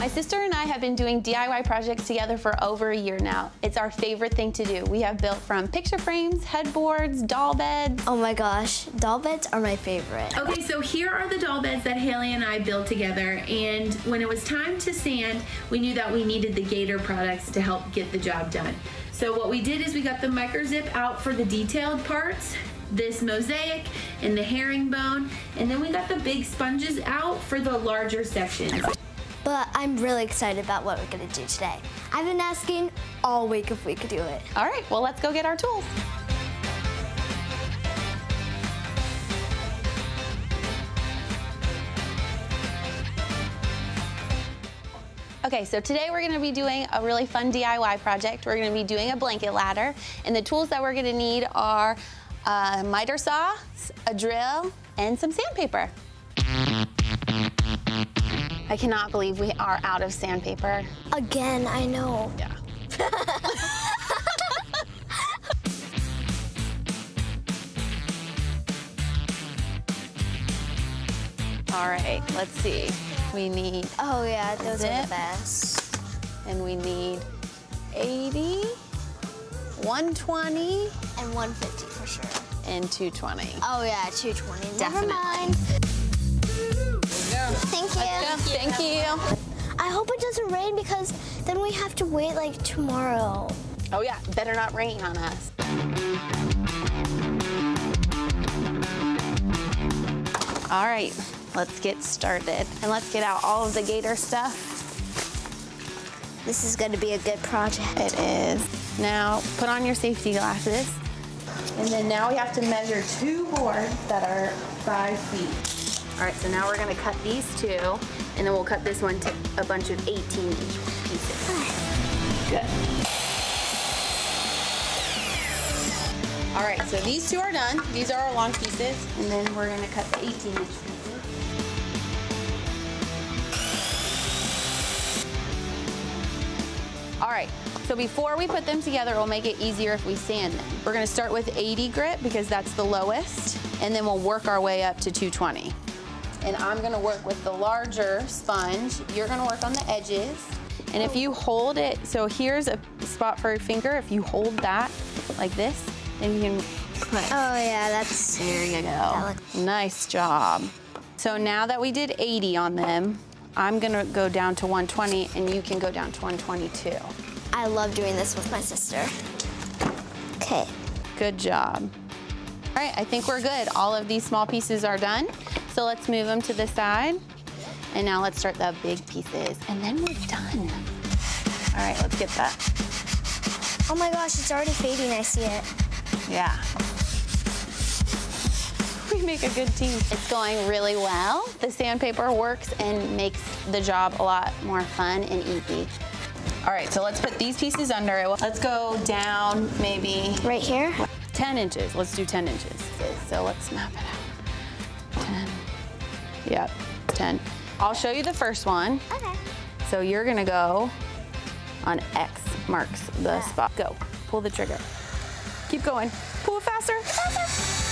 My sister and I have been doing DIY projects together for over a year now. It's our favorite thing to do. We have built from picture frames, headboards, doll beds. Oh my gosh, doll beds are my favorite. Okay, so here are the doll beds that Hailey and I built together, and when it was time to sand, we knew that we needed the Gator products to help get the job done. So what we did is we got the micro zip out for the detailed parts, this mosaic and the herringbone, and then we got the big sponges out for the larger sections. But I'm really excited about what we're gonna do today. I've been asking all week if we could do it. All right, well, let's go get our tools. Okay, so today we're gonna be doing a really fun DIY project. We're gonna be doing a blanket ladder, and the tools that we're gonna need are a miter saw, a drill, and some sandpaper. I cannot believe we are out of sandpaper. Again, I know. Yeah. All right, let's see. We need Oh yeah, those are zip. the best. And we need 80, 120, And 150 for sure. and 220. Oh yeah, 220. Definitely. Never mind. Thank you. Thank you. I hope it doesn't rain because then we have to wait like tomorrow. Oh yeah, better not rain on us. All right, let's get started. And let's get out all of the Gator stuff. This is going to be a good project. It is. Now, put on your safety glasses. And then now we have to measure 2 boards that are 5 feet. All right, so now we're gonna cut these 2, and then we'll cut this one to a bunch of 18-inch pieces. Good. All right, so these 2 are done. These are our long pieces, and then we're gonna cut the 18-inch pieces. All right, so before we put them together, it'll make it easier if we sand them. We're gonna start with 80 grit because that's the lowest, and then we'll work our way up to 220. And I'm gonna work with the larger sponge. You're gonna work on the edges. And if you hold it, so here's a spot for your finger. If you hold that like this, then you can put. Oh yeah, that's. There you go. Nice job. So now that we did 80 on them, I'm gonna go down to 120 and you can go down to 122. I love doing this with my sister. Okay. Good job. All right, I think we're good. All of these small pieces are done. So let's move them to the side. And now let's start the big pieces. And then we're done. All right, let's get that. Oh my gosh, it's already fading. I see it. Yeah. We make a good team. It's going really well. The sandpaper works and makes the job a lot more fun and easy. All right, so let's put these pieces under it. Let's go down maybe. Right here? 10 inches. Let's do 10 inches. So let's map it out. 10. Yep, 10. I'll show you the first one. Okay. So you're gonna go on X marks the spot. Go, pull the trigger. Keep going. Pull it faster, faster.